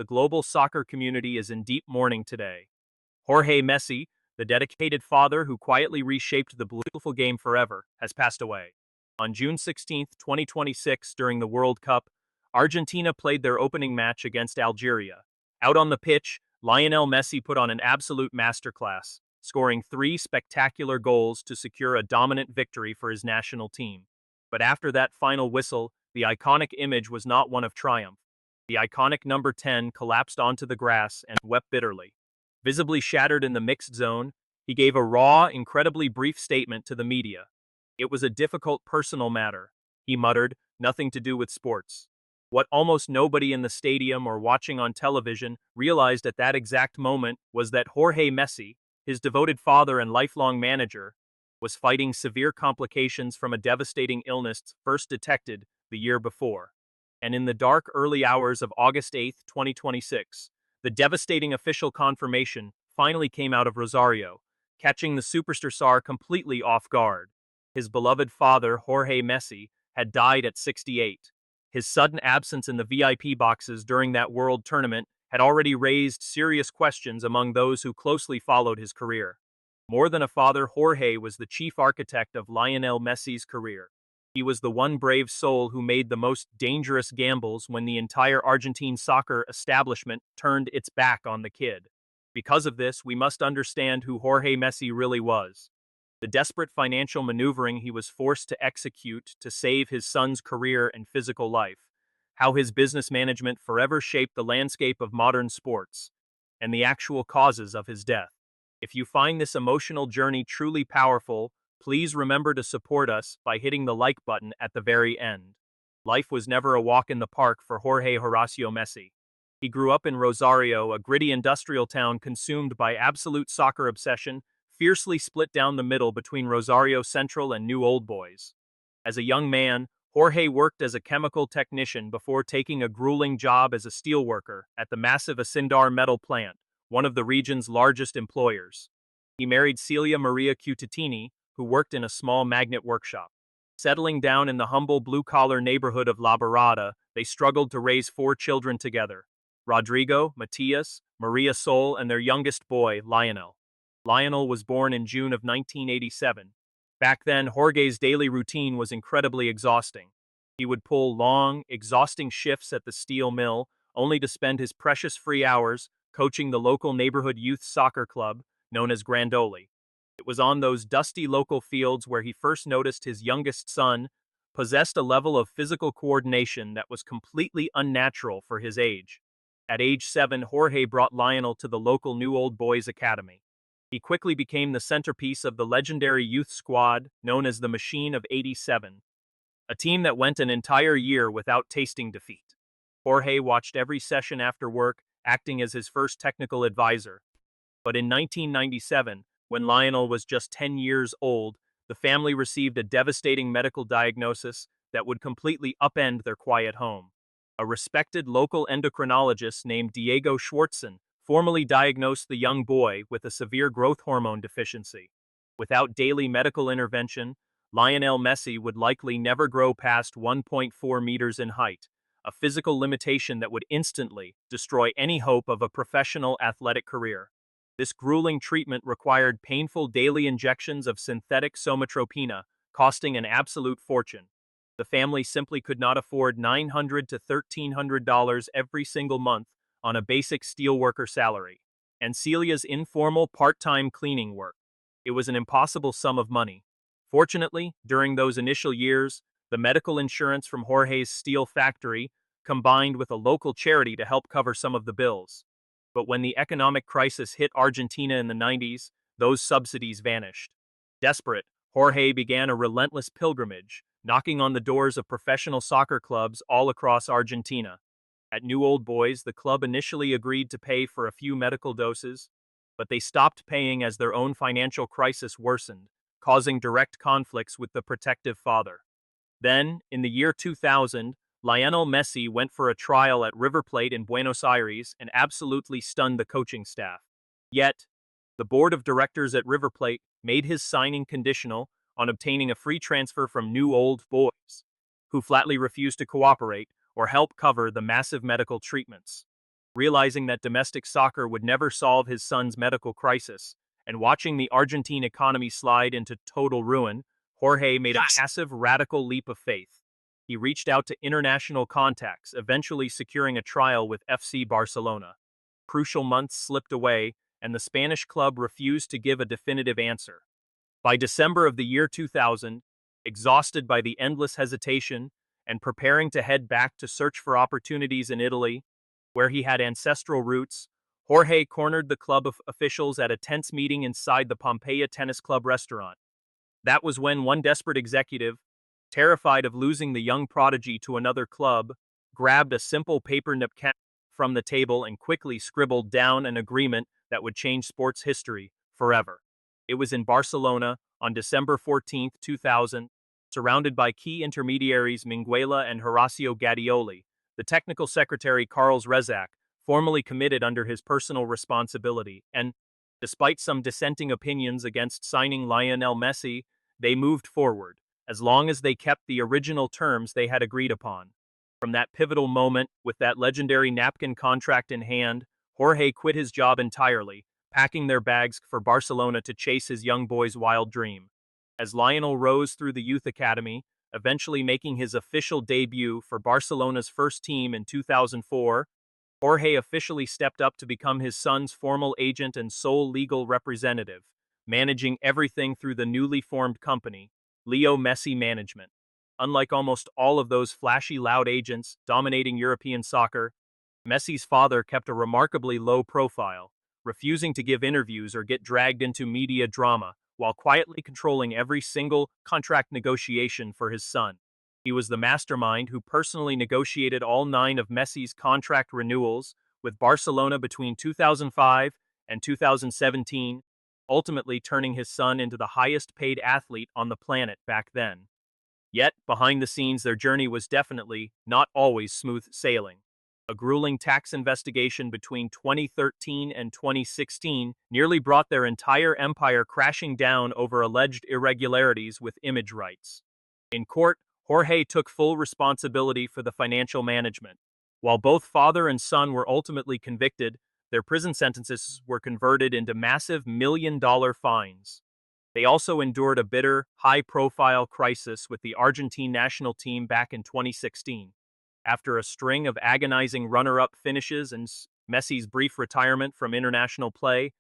The global soccer community is in deep mourning today. Jorge Messi, the dedicated father who quietly reshaped the beautiful game forever, has passed away. On June 16, 2026, during the World Cup, Argentina played their opening match against Algeria. Out on the pitch, Lionel Messi put on an absolute masterclass, scoring 3 spectacular goals to secure a dominant victory for his national team. But after that final whistle, the iconic image was not one of triumph. The iconic number 10 collapsed onto the grass and wept bitterly. Visibly shattered in the mixed zone, he gave a raw, incredibly brief statement to the media. It was a difficult personal matter, he muttered, nothing to do with sports. What almost nobody in the stadium or watching on television realized at that exact moment was that Jorge Messi, his devoted father and lifelong manager, was fighting severe complications from a devastating illness first detected the year before. And in the dark early hours of August 8, 2026, the devastating official confirmation finally came out of Rosario, catching the superstar completely off guard. His beloved father, Jorge Messi, had died at 68. His sudden absence in the VIP boxes during that World Tournament had already raised serious questions among those who closely followed his career. More than a father, Jorge was the chief architect of Lionel Messi's career. He was the one brave soul who made the most dangerous gambles when the entire Argentine soccer establishment turned its back on the kid. Because of this, we must understand who Jorge Messi really was. The desperate financial maneuvering he was forced to execute to save his son's career and physical life. How his business management forever shaped the landscape of modern sports. And the actual causes of his death. If you find this emotional journey truly powerful, please remember to support us by hitting the like button at the very end. Life was never a walk in the park for Jorge Horacio Messi. He grew up in Rosario, a gritty industrial town consumed by absolute soccer obsession, fiercely split down the middle between Rosario Central and New Old Boys. As a young man, Jorge worked as a chemical technician before taking a grueling job as a steelworker at the massive Acindar metal plant, one of the region's largest employers. He married Celia Maria Cutatini, who worked in a small magnet workshop. Settling down in the humble blue-collar neighborhood of La Barada, they struggled to raise 4 children together: Rodrigo, Matias, Maria Sol, and their youngest boy, Lionel. Lionel was born in June of 1987. Back then, Jorge's daily routine was incredibly exhausting. He would pull long, exhausting shifts at the steel mill, only to spend his precious free hours coaching the local neighborhood youth soccer club, known as Grandoli. It was on those dusty local fields where he first noticed his youngest son possessed a level of physical coordination that was completely unnatural for his age. At age 7, Jorge brought Lionel to the local New Old Boys Academy. He quickly became the centerpiece of the legendary youth squad known as the Machine of '87, a team that went an entire year without tasting defeat. Jorge watched every session after work, acting as his first technical advisor. But in 1997, when Lionel was just 10 years old, the family received a devastating medical diagnosis that would completely upend their quiet home. A respected local endocrinologist named Diego Schwartzen formally diagnosed the young boy with a severe growth hormone deficiency. Without daily medical intervention, Lionel Messi would likely never grow past 1.4 meters in height, a physical limitation that would instantly destroy any hope of a professional athletic career. This grueling treatment required painful daily injections of synthetic somatropina, costing an absolute fortune. The family simply could not afford $900 to $1,300 every single month on a basic steelworker salary, and Celia's informal part-time cleaning work. It was an impossible sum of money. Fortunately, during those initial years, the medical insurance from Jorge's steel factory combined with a local charity to help cover some of the bills. But when the economic crisis hit Argentina in the 90s, those subsidies vanished. Desperate, Jorge began a relentless pilgrimage, knocking on the doors of professional soccer clubs all across Argentina. At New Old Boys, the club initially agreed to pay for a few medical doses, but they stopped paying as their own financial crisis worsened, causing direct conflicts with the protective father. Then, in the year 2000, Lionel Messi went for a trial at River Plate in Buenos Aires and absolutely stunned the coaching staff. Yet, the board of directors at River Plate made his signing conditional on obtaining a free transfer from New Old Boys, who flatly refused to cooperate or help cover the massive medical treatments. Realizing that domestic soccer would never solve his son's medical crisis, and watching the Argentine economy slide into total ruin, Jorge made a massive radical leap of faith. He reached out to international contacts, eventually securing a trial with FC Barcelona. Crucial months slipped away, and the Spanish club refused to give a definitive answer. By December of the year 2000, exhausted by the endless hesitation and preparing to head back to search for opportunities in Italy, where he had ancestral roots, Jorge cornered the club of officials at a tense meeting inside the Pompeia Tennis Club restaurant. That was when one desperate executive, terrified of losing the young prodigy to another club, grabbed a simple paper napkin from the table and quickly scribbled down an agreement that would change sports history forever. It was in Barcelona on December 14, 2000, surrounded by key intermediaries Minguella and Horacio Gadioli. The technical secretary Carles Rezak, formally committed under his personal responsibility, and, despite some dissenting opinions against signing Lionel Messi, they moved forward, as long as they kept the original terms they had agreed upon. From that pivotal moment, with that legendary napkin contract in hand, Jorge quit his job entirely, packing their bags for Barcelona to chase his young boy's wild dream. As Lionel rose through the youth academy, eventually making his official debut for Barcelona's first team in 2004, Jorge officially stepped up to become his son's formal agent and sole legal representative, managing everything through the newly formed company, Leo Messi Management. Unlike almost all of those flashy loud agents dominating European soccer, Messi's father kept a remarkably low profile, refusing to give interviews or get dragged into media drama, while quietly controlling every single contract negotiation for his son. He was the mastermind who personally negotiated all 9 of Messi's contract renewals with Barcelona between 2005 and 2017, ultimately turning his son into the highest-paid athlete on the planet back then. Yet, behind the scenes, their journey was definitely not always smooth sailing. A grueling tax investigation between 2013 and 2016 nearly brought their entire empire crashing down over alleged irregularities with image rights. In court, Jorge took full responsibility for the financial management. While both father and son were ultimately convicted, their prison sentences were converted into massive million-dollar fines. They also endured a bitter, high-profile crisis with the Argentine national team back in 2016. After a string of agonizing runner-up finishes and Messi's brief retirement from international play,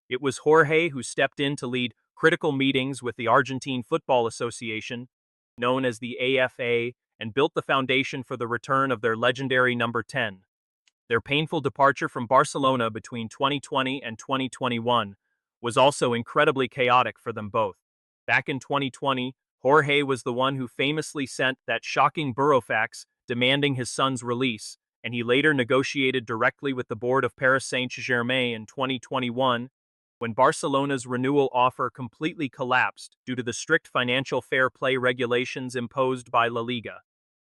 it was Jorge who stepped in to lead critical meetings with the Argentine Football Association, known as the AFA, and built the foundation for the return of their legendary number 10. Their painful departure from Barcelona between 2020 and 2021 was also incredibly chaotic for them both. Back in 2020, Jorge was the one who famously sent that shocking burofax demanding his son's release, and he later negotiated directly with the board of Paris Saint-Germain in 2021, when Barcelona's renewal offer completely collapsed due to the strict financial fair play regulations imposed by La Liga.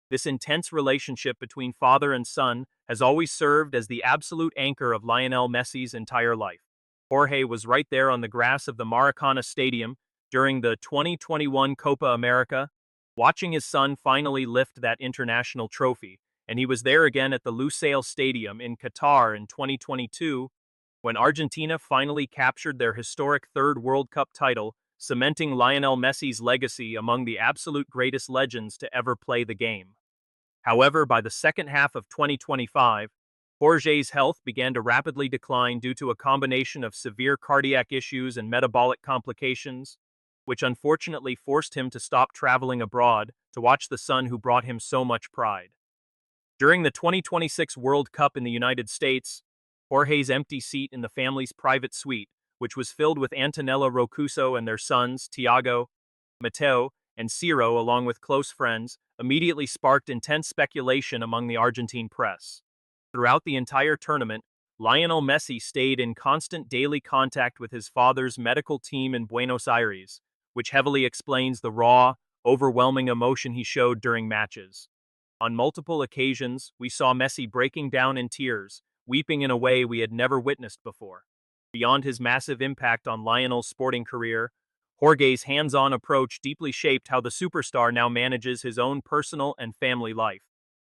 This intense relationship between father and son has always served as the absolute anchor of Lionel Messi's entire life. Jorge was right there on the grass of the Maracana Stadium during the 2021 Copa America, watching his son finally lift that international trophy, and he was there again at the Lusail Stadium in Qatar in 2022, when Argentina finally captured their historic third World Cup title, cementing Lionel Messi's legacy among the absolute greatest legends to ever play the game. However, by the second half of 2025, Jorge's health began to rapidly decline due to a combination of severe cardiac issues and metabolic complications, which unfortunately forced him to stop traveling abroad to watch the son who brought him so much pride. During the 2026 World Cup in the United States, Jorge's empty seat in the family's private suite, which was filled with Antonella Roccuzzo and their sons, Tiago, Matteo, and Ciro, along with close friends, immediately sparked intense speculation among the Argentine press. Throughout the entire tournament, Lionel Messi stayed in constant daily contact with his father's medical team in Buenos Aires, which heavily explains the raw, overwhelming emotion he showed during matches. On multiple occasions, we saw Messi breaking down in tears, weeping in a way we had never witnessed before. Beyond his massive impact on Lionel's sporting career, Jorge's hands-on approach deeply shaped how the superstar now manages his own personal and family life.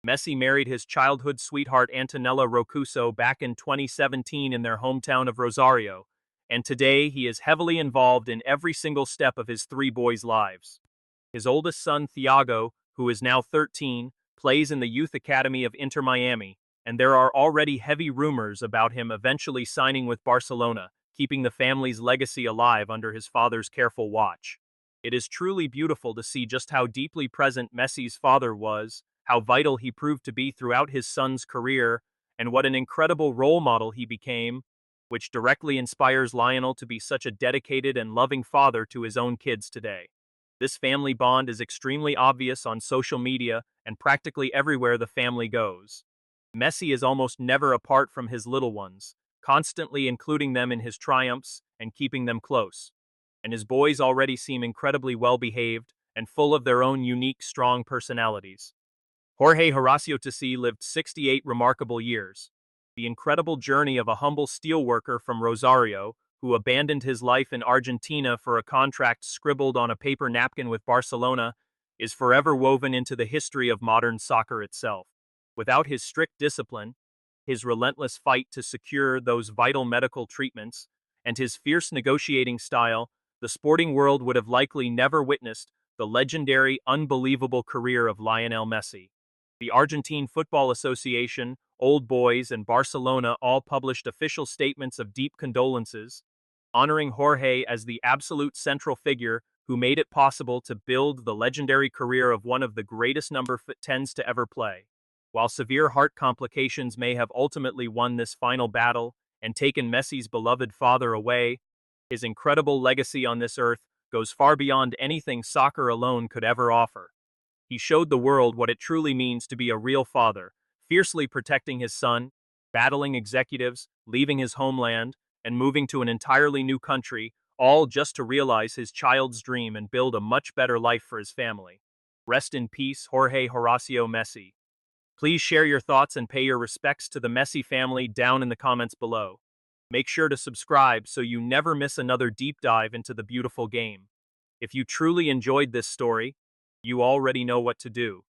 Messi married his childhood sweetheart Antonella Rocuso back in 2017 in their hometown of Rosario, and today he is heavily involved in every single step of his three boys' lives. His oldest son, Thiago, who is now 13, plays in the youth academy of Inter Miami, and there are already heavy rumors about him eventually signing with Barcelona, keeping the family's legacy alive under his father's careful watch. It is truly beautiful to see just how deeply present Messi's father was, how vital he proved to be throughout his son's career, and what an incredible role model he became, which directly inspires Lionel to be such a dedicated and loving father to his own kids today. This family bond is extremely obvious on social media and practically everywhere the family goes. Messi is almost never apart from his little ones, constantly including them in his triumphs and keeping them close. And his boys already seem incredibly well behaved and full of their own unique, strong personalities. Jorge Horacio Messi lived 68 remarkable years. The incredible journey of a humble steelworker from Rosario, who abandoned his life in Argentina for a contract scribbled on a paper napkin with Barcelona, is forever woven into the history of modern soccer itself. Without his strict discipline, his relentless fight to secure those vital medical treatments, and his fierce negotiating style, the sporting world would have likely never witnessed the legendary, unbelievable career of Lionel Messi. The Argentine Football Association, Old Boys, and Barcelona all published official statements of deep condolences, honoring Jorge as the absolute central figure who made it possible to build the legendary career of one of the greatest number 10s to ever play. While severe heart complications may have ultimately won this final battle and taken Messi's beloved father away, his incredible legacy on this earth goes far beyond anything soccer alone could ever offer. He showed the world what it truly means to be a real father, fiercely protecting his son, battling executives, leaving his homeland, and moving to an entirely new country, all just to realize his child's dream and build a much better life for his family. Rest in peace, Jorge Horacio Messi. Please share your thoughts and pay your respects to the Messi family down in the comments below. Make sure to subscribe so you never miss another deep dive into the beautiful game. If you truly enjoyed this story, you already know what to do.